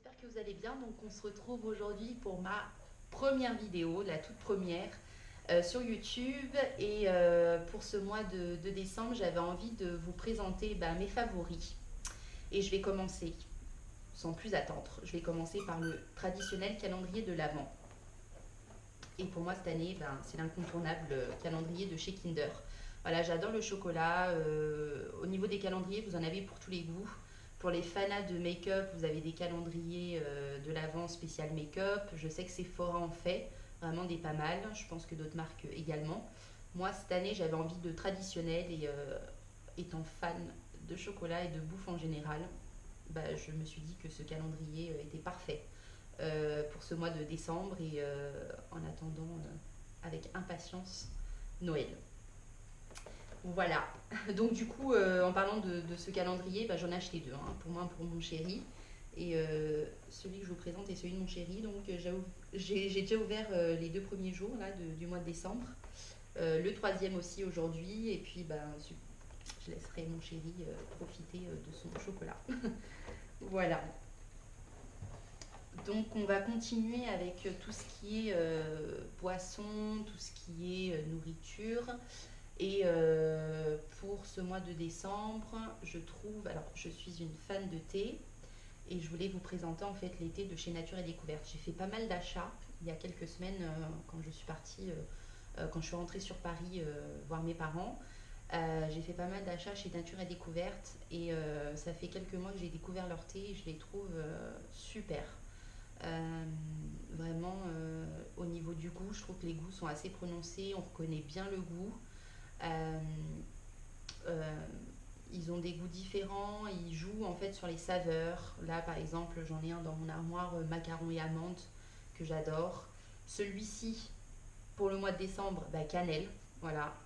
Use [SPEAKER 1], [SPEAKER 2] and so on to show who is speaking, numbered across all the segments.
[SPEAKER 1] j'espère que vous allez bien. Donc on se retrouve aujourd'hui pour ma première vidéo, la toute première sur YouTube. Et pour ce mois de décembre, j'avais envie de vous présenter mes favoris. Et je vais commencer, sans plus attendre, je vais commencer par le traditionnel calendrier de l'Avent. Et pour moi, cette année, c'est l'incontournable calendrier de chez Kinder. Voilà, j'adore le chocolat. Au niveau des calendriers, vous en avez pour tous les goûts. Pour les fanats de make-up, vous avez des calendriers de l'Avent spécial make-up. Je sais que Sephora en fait vraiment des pas mal. Je pense que d'autres marques également. Moi, cette année, j'avais envie de traditionnel et étant fan de chocolat et de bouffe en général, je me suis dit que ce calendrier était parfait pour ce mois de décembre et en attendant avec impatience Noël. Voilà. Donc du coup, en parlant de ce calendrier, j'en ai acheté deux. Pour moi, pour mon chéri. Et celui que je vous présente est celui de mon chéri. Donc j'ai déjà ouvert les deux premiers jours là, du mois de décembre. Le troisième aussi aujourd'hui. Et puis je laisserai mon chéri profiter de son chocolat. Voilà. Donc on va continuer avec tout ce qui est boisson, tout ce qui est nourriture. Et pour ce mois de décembre, alors je suis une fan de thé et je voulais vous présenter en fait les thés de chez Nature et Découverte. J'ai fait pas mal d'achats il y a quelques semaines quand je suis partie, quand je suis rentrée sur Paris voir mes parents. J'ai fait pas mal d'achats chez Nature et Découverte et ça fait quelques mois que j'ai découvert leur thé et je les trouve super. Vraiment, au niveau du goût, je trouve que les goûts sont assez prononcés, on reconnaît bien le goût. Euh, euh, Ils ont des goûts différents, ils jouent en fait sur les saveurs. Là, par exemple, j'en ai un dans mon armoire, macaron et amande, que j'adore. Celui-ci, pour le mois de décembre, cannelle. Voilà,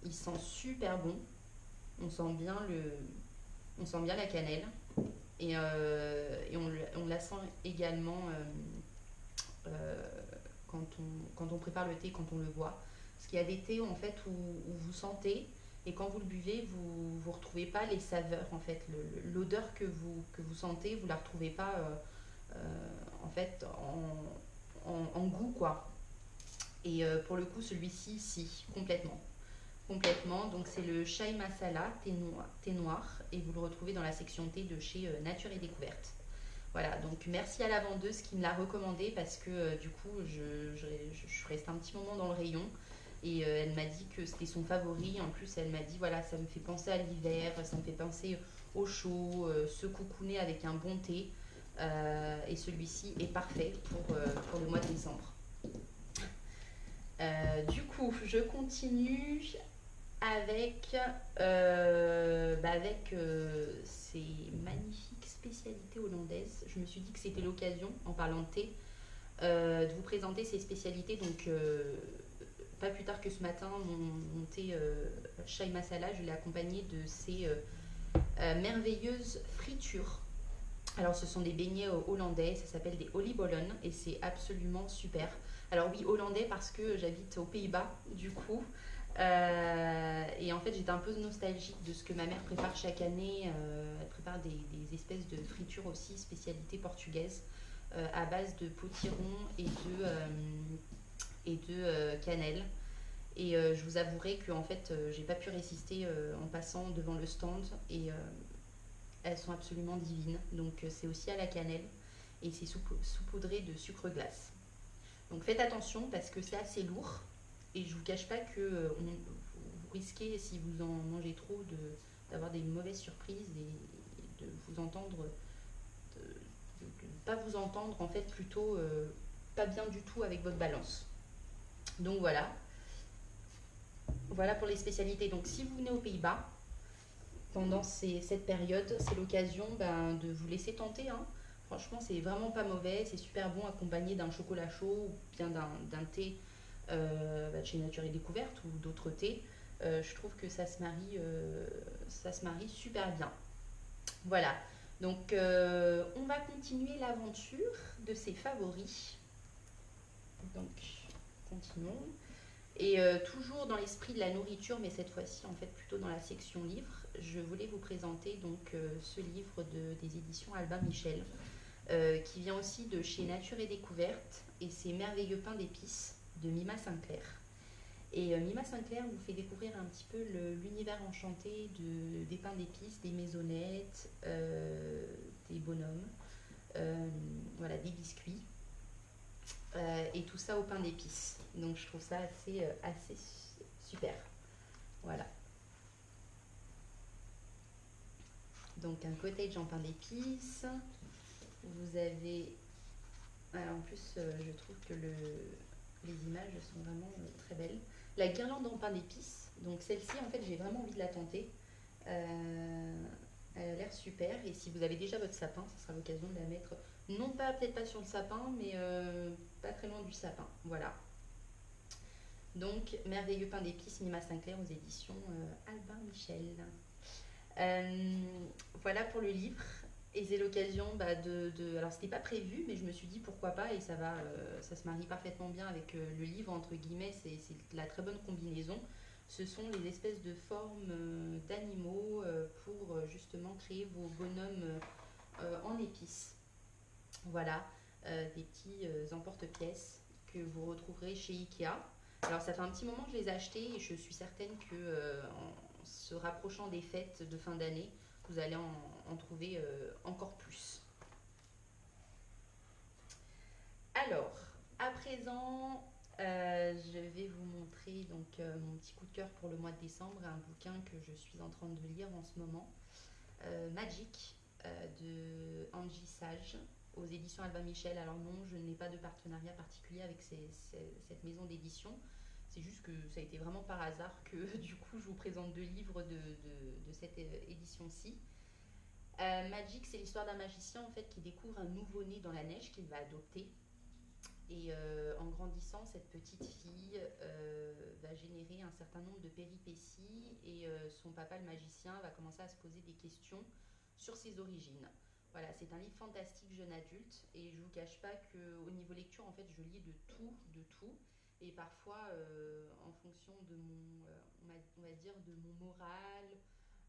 [SPEAKER 1] il sent super bon. On sent bien on sent bien la cannelle. Et on la sent également euh, quand on prépare le thé, quand on le boit. Parce qu'il y a des thés en fait où vous sentez et quand vous le buvez, vous ne retrouvez pas les saveurs en fait. L'odeur que vous sentez, vous ne la retrouvez pas en fait en goût quoi. Et pour le coup, celui-ci, si, complètement. Complètement. Donc c'est le chai masala, thé noir, et vous le retrouvez dans la section thé de chez Nature et Découverte. Voilà, donc merci à la vendeuse qui me l'a recommandé parce que du coup, je suis restée un petit moment dans le rayon et elle m'a dit que c'était son favori. En plus, elle m'a dit voilà, ça me fait penser à l'hiver, ça me fait penser au chaud, se coucouner avec un bon thé. Et celui-ci est parfait pour le mois de décembre. Du coup, je continue avec ces magnifiques spécialités hollandaises. Je me suis dit que c'était l'occasion, en parlant de thé, de vous présenter ces spécialités. Donc, pas plus tard que ce matin, mon thé chai masala, je l'ai accompagné de ces merveilleuses fritures. Alors, ce sont des beignets hollandais, ça s'appelle des oliebollen et c'est absolument super. Alors oui, hollandais parce que j'habite aux Pays-Bas, du coup. Et en fait, j'étais un peu nostalgique de ce que ma mère prépare chaque année. Elle prépare des espèces de fritures aussi, spécialité portugaise, à base de potiron et de cannelle. Et je vous avouerai que en fait, j'ai pas pu résister en passant devant le stand. Et elles sont absolument divines. Donc c'est aussi à la cannelle et c'est saupoudré de sucre glace. Donc faites attention parce que c'est assez lourd et je vous cache pas que vous risquez, si vous en mangez trop, d'avoir des mauvaises surprises et de vous entendre, de ne pas vous entendre en fait plutôt pas bien du tout avec votre balance. Donc voilà, voilà pour les spécialités. Donc si vous venez aux Pays-Bas pendant cette période, c'est l'occasion de vous laisser tenter. Franchement, c'est vraiment pas mauvais, c'est super bon accompagné d'un chocolat chaud ou bien d'un thé de chez Nature et Découverte ou d'autres thés. Je trouve que ça se marie super bien. Voilà, donc on va continuer l'aventure de ses favoris. Donc, continuons. Et toujours dans l'esprit de la nourriture, mais cette fois-ci en fait plutôt dans la section livres, je voulais vous présenter donc ce livre des éditions Albin Michel qui vient aussi de chez Nature et Découverte, et c'est Merveilleux pain d'épices de Mima Sinclair. Et Mima Sinclair vous fait découvrir un petit peu l'univers enchanté des pains d'épices, des maisonnettes, des bonhommes, voilà, des biscuits, et tout ça au pain d'épices. Donc je trouve ça assez super. Voilà. Donc un cottage en pain d'épices. Vous avez... Alors, en plus, je trouve que les images sont vraiment très belles. La guirlande en pain d'épices. Donc celle-ci, en fait, j'ai vraiment envie de la tenter. Elle a l'air super. Et si vous avez déjà votre sapin, ça sera l'occasion de la mettre. Non pas, peut-être pas sur le sapin, mais pas très loin du sapin. Voilà. Donc, Merveilleux pain d'épices, Mima Sinclair aux éditions Albin Michel. Voilà pour le livre. Et c'est l'occasion alors c'était pas prévu, mais je me suis dit pourquoi pas, et ça se marie parfaitement bien avec le livre, entre guillemets, c'est la très bonne combinaison. Ce sont les espèces de formes d'animaux pour justement créer vos bonhommes en épices. Voilà, des petits emporte-pièces que vous retrouverez chez Ikea. Alors ça fait un petit moment que je les ai achetés, et je suis certaine que en se rapprochant des fêtes de fin d'année, vous allez en trouver encore plus. Alors, à présent, je vais vous montrer donc mon petit coup de cœur pour le mois de décembre, un bouquin que je suis en train de lire en ce moment, Magic de Angie Sage aux éditions Albin Michel. Alors non, je n'ai pas de partenariat particulier avec cette maison d'édition. C'est juste que ça a été vraiment par hasard que du coup je vous présente deux livres de cette édition-ci. Magic, c'est l'histoire d'un magicien en fait qui découvre un nouveau-né dans la neige qu'il va adopter. Et en grandissant, cette petite fille va générer un certain nombre de péripéties, et son papa, le magicien, va commencer à se poser des questions sur ses origines. Voilà, c'est un livre fantastique jeune adulte, et je ne vous cache pas qu'au niveau lecture, en fait, je lis de tout. Et parfois, en fonction de on va dire, de mon moral,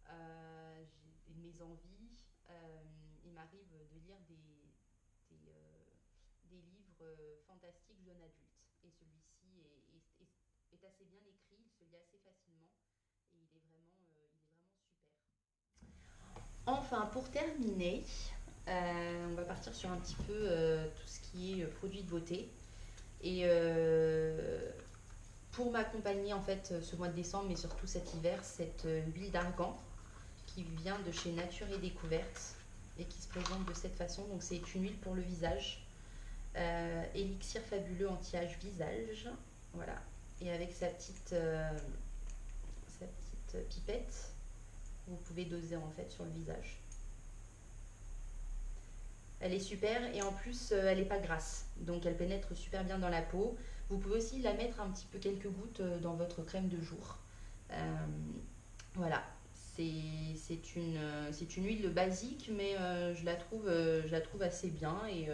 [SPEAKER 1] et de mes envies, il m'arrive de lire des, euh, des livres fantastiques jeunes adultes. Et celui-ci est assez bien écrit, il se lit assez facilement, et il est vraiment super. Enfin, pour terminer, on va partir sur un petit peu tout ce qui est produits de beauté. Et pour m'accompagner en fait ce mois de décembre, mais surtout cet hiver, cette huile d'argan qui vient de chez Nature et Découverte et qui se présente de cette façon. Donc c'est une huile pour le visage, élixir fabuleux anti-âge visage, voilà. Et avec sa petite pipette, vous pouvez doser en fait sur le visage. Elle est super, et en plus elle n'est pas grasse, donc elle pénètre super bien dans la peau. Vous pouvez aussi la mettre un petit peu, quelques gouttes dans votre crème de jour. Voilà, c'est une huile basique, mais je la trouve assez bien, et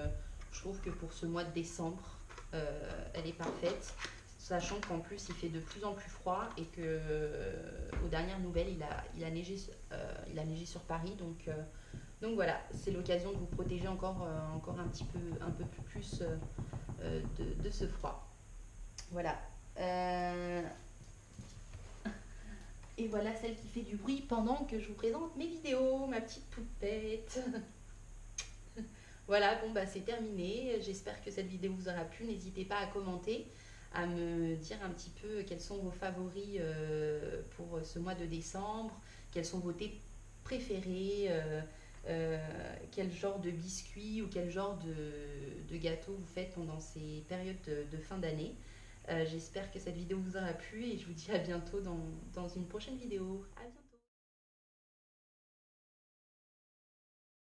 [SPEAKER 1] je trouve que pour ce mois de décembre, elle est parfaite. Sachant qu'en plus il fait de plus en plus froid, et que aux dernières nouvelles il a neigé sur Paris, donc voilà, c'est l'occasion de vous protéger encore un peu plus de ce froid. Voilà. Et voilà celle qui fait du bruit pendant que je vous présente mes vidéos, ma petite poupette. Voilà, bon bah c'est terminé. J'espère que cette vidéo vous aura plu. N'hésitez pas à commenter, à me dire un petit peu quels sont vos favoris pour ce mois de décembre, quels sont vos thés préférés, quel genre de biscuits ou quel genre de gâteau vous faites pendant ces périodes de fin d'année. J'espère que cette vidéo vous aura plu, et je vous dis à bientôt dans une prochaine vidéo. À bientôt.